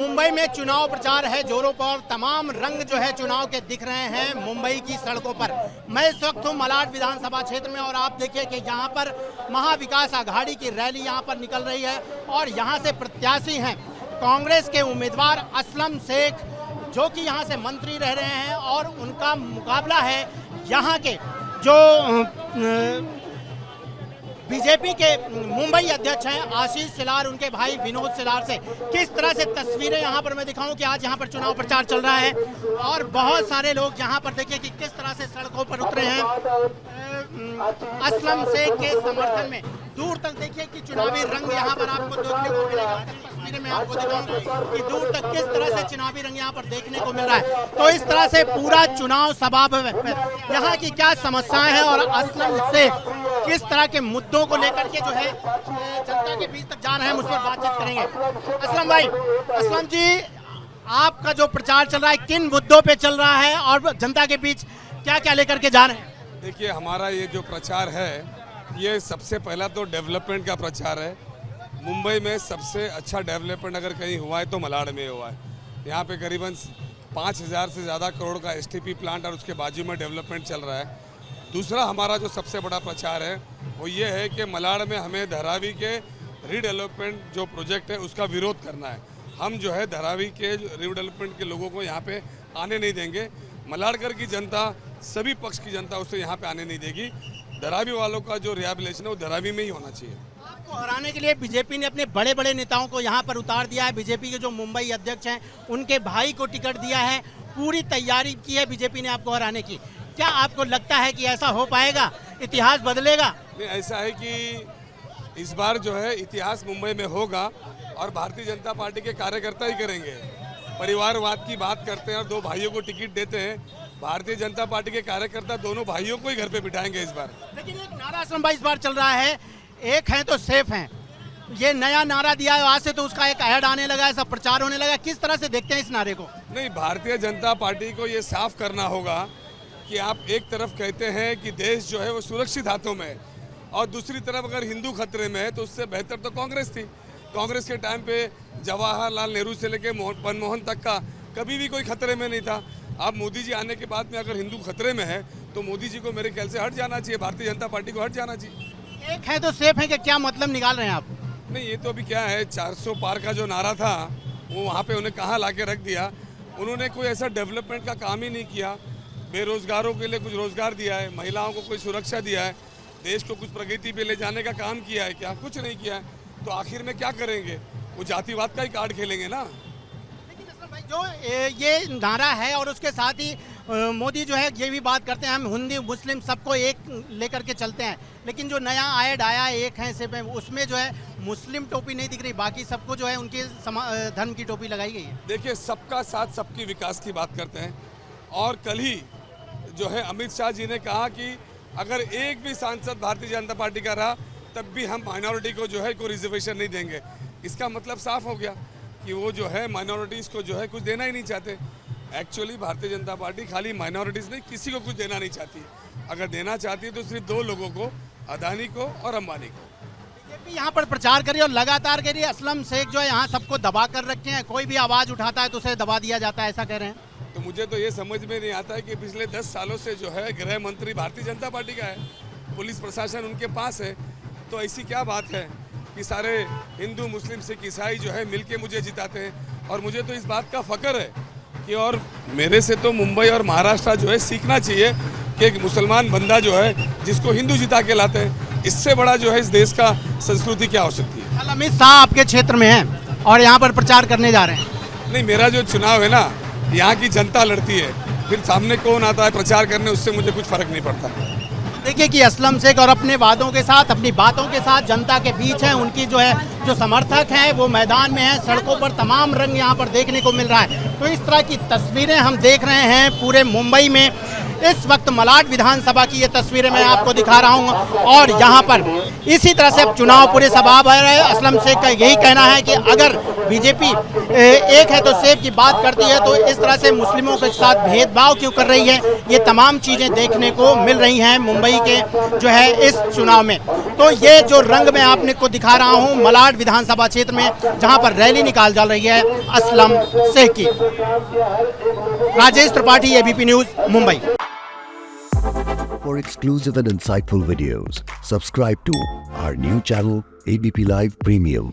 मुंबई में चुनाव प्रचार है जोरों पर। तमाम रंग जो है चुनाव के दिख रहे हैं मुंबई की सड़कों पर। मैं इस वक्त हूँ मलाड विधानसभा क्षेत्र में और आप देखिए कि यहाँ पर महाविकास आघाड़ी की रैली यहाँ पर निकल रही है और यहाँ से प्रत्याशी हैं कांग्रेस के उम्मीदवार असलम शेख, जो कि यहाँ से मंत्री रह रहे हैं और उनका मुकाबला है यहाँ के जो बीजेपी के मुंबई अध्यक्ष हैं आशीष सिलार, उनके भाई विनोद सिलार से। किस तरह से तस्वीरें यहाँ पर मैं दिखाऊं कि आज यहाँ पर चुनाव प्रचार चल रहा है और बहुत सारे लोग यहाँ पर देखिए कि किस तरह से सड़कों पर उतरे हैं असलम शेख के समर्थन में। दूर तक देखिए कि चुनावी रंग यहाँ पर आपको देखने को मिलेगा। तस्वीरें मैं आपको दिखाऊं कि दूर तक किस तरह से चुनावी रंग यहाँ पर देखने को मिल रहा है। तो इस तरह से पूरा चुनाव सभा यहाँ की क्या समस्याएं हैं और असलम शेख किस तरह के मुद्दों को लेकर के जो है जनता के बीच तक जा रहे हैं, मुझ पर बातचीत करेंगे। असलम भाई, असलम जी, आपका जो प्रचार चल रहा है किन मुद्दों पे चल रहा है और जनता के बीच क्या क्या लेकर के जा रहे हैं? देखिए, हमारा ये जो प्रचार है ये सबसे पहला तो डेवलपमेंट का प्रचार है। मुंबई में सबसे अच्छा डेवलपमेंट अगर कहीं हुआ है तो मलाड में हुआ है। यहाँ पे करीबन 5,000 से ज़्यादा करोड़ का STP प्लांट और उसके बाजू में डेवलपमेंट चल रहा है। दूसरा हमारा जो सबसे बड़ा प्रचार है वो ये है कि मलाड में हमें धारावी के रीडेवलपमेंट जो प्रोजेक्ट है उसका विरोध करना है। हम जो है धारावी के रीडेवलपमेंट के लोगों को यहाँ पे आने नहीं देंगे। मलाडगढ़ की जनता, सभी पक्ष की जनता उसे यहाँ पे आने नहीं देगी। धारावी वालों का जो रिहेबिलिटेशन है वो धारावी में ही होना चाहिए। आपको हराने के लिए बीजेपी ने अपने बड़े बड़े नेताओं को यहाँ पर उतार दिया है। बीजेपी के जो मुंबई अध्यक्ष हैं उनके भाई को टिकट दिया है। पूरी तैयारी की है बीजेपी ने आपको हराने की। क्या आपको लगता है कि ऐसा हो पाएगा, इतिहास बदलेगा? नहीं, ऐसा है कि इस बार जो है इतिहास मुंबई में होगा और भारतीय जनता पार्टी के कार्यकर्ता ही करेंगे। परिवारवाद की बात करते हैं और 2 भाइयों को टिकट देते हैं। भारतीय जनता पार्टी के कार्यकर्ता दोनों भाइयों को ही घर पे बिठाएंगे इस बार। लेकिन एक नारा असलम भाई इस बार चल रहा है, एक है तो सेफ हैं। ये नया नारा दिया है आज से, तो उसका एक ऐड आने लगा है, सब प्रचार होने लगा। किस तरह से देखते हैं इस नारे को? नहीं, भारतीय जनता पार्टी को ये साफ करना होगा कि आप एक तरफ कहते हैं कि देश जो है वो सुरक्षित हाथों में है और दूसरी तरफ अगर हिंदू खतरे में है तो उससे बेहतर तो कांग्रेस थी। कांग्रेस के टाइम पे जवाहरलाल नेहरू से लेकर मनमोहन तक का कभी भी कोई खतरे में नहीं था। अब मोदी जी आने के बाद में अगर हिंदू खतरे में है तो मोदी जी को मेरे ख्याल से हट जाना चाहिए, भारतीय जनता पार्टी को हट जाना चाहिए। एक है तो सेफ है, क्या मतलब निकाल रहे हैं आप? नहीं, ये तो अभी क्या है, 400 पार का जो नारा था वो वहाँ पे उन्हें कहाँ ला के रख दिया। उन्होंने कोई ऐसा डेवलपमेंट का काम ही नहीं किया। बेरोजगारों के लिए कुछ रोजगार दिया है, महिलाओं को कोई सुरक्षा दिया है, देश को कुछ प्रगति पे ले जाने का काम किया है क्या? कुछ नहीं किया है। तो आखिर में क्या करेंगे? वो जातिवाद का ही कार्ड खेलेंगे ना। लेकिन असलम भाई, जो ये नारा है और उसके साथ ही मोदी जो है ये भी बात करते हैं हम हिंदू मुस्लिम सबको एक लेकर के चलते हैं, लेकिन जो नया ऐड आया एक है सिर्फ, उसमें जो है मुस्लिम टोपी नहीं दिख रही, बाकी सबको जो है उनके धर्म की टोपी लगाई गई है। देखिए, सबका साथ सबकी विकास की बात करते हैं और कल ही जो है अमित शाह जी ने कहा कि अगर एक भी सांसद भारतीय जनता पार्टी का रहा तब भी हम माइनॉरिटी को जो है कोई रिजर्वेशन नहीं देंगे। इसका मतलब साफ हो गया कि वो जो है माइनॉरिटीज़ को जो है कुछ देना ही नहीं चाहते। एक्चुअली भारतीय जनता पार्टी खाली माइनॉरिटीज़ नहीं, किसी को कुछ देना नहीं चाहती। अगर देना चाहती है तो सिर्फ 2 लोगों को, अदानी को और अंबानी को। बीजेपी यहाँ पर प्रचार करी और लगातार करी। असलम शेख जो है यहाँ सबको दबा कर रखे हैं, कोई भी आवाज़ उठाता है तो उसे दबा दिया जाता है, ऐसा कह रहे हैं। तो मुझे तो ये समझ में नहीं आता है कि पिछले 10 सालों से जो है गृह मंत्री भारतीय जनता पार्टी का है, पुलिस प्रशासन उनके पास है, तो ऐसी क्या बात है कि सारे हिंदू मुस्लिम सिख ईसाई जो है मिलके मुझे जिताते हैं। और मुझे तो इस बात का फख्र है कि और मेरे से तो मुंबई और महाराष्ट्र जो है सीखना चाहिए कि एक मुसलमान बंदा जो है जिसको हिंदू जिता के लाते हैं, इससे बड़ा जो है इस देश का संस्कृति क्या हो सकती है। अमित शाह आपके क्षेत्र में हैं और यहाँ पर प्रचार करने जा रहे हैं। नहीं, मेरा जो चुनाव है ना, यहाँ की जनता लड़ती है, फिर सामने कौन आता है प्रचार करने, उससे मुझे कुछ फर्क नहीं पड़ता। देखिए कि असलम शेख और अपने वादों के साथ, अपनी बातों के साथ जनता के बीच है। उनकी जो है जो समर्थक हैं वो मैदान में है, सड़कों पर तमाम रंग यहाँ पर देखने को मिल रहा है। तो इस तरह की तस्वीरें हम देख रहे हैं पूरे मुंबई में इस वक्त मलाड विधानसभा की ये तस्वीरें मैं आपको दिखा रहा हूँ और यहाँ पर इसी तरह से अब चुनाव पूरे सबाब है। असलम शेख का यही कहना है कि अगर बीजेपी एक है तो सेब की बात करती है, तो इस तरह से मुस्लिमों के साथ भेदभाव क्यों कर रही है। ये तमाम चीज़ें देखने को मिल रही हैं मुंबई के जो है इस चुनाव में। तो ये जो रंग मैं आपने को दिखा रहा हूँ मलाड विधानसभा क्षेत्र में, जहाँ पर रैली निकाल जा रही है असलम शेख की। Rajesh Tripathi, ABP news, Mumbai. For exclusive and insightful videos, subscribe to our new channel ABP Live Premium.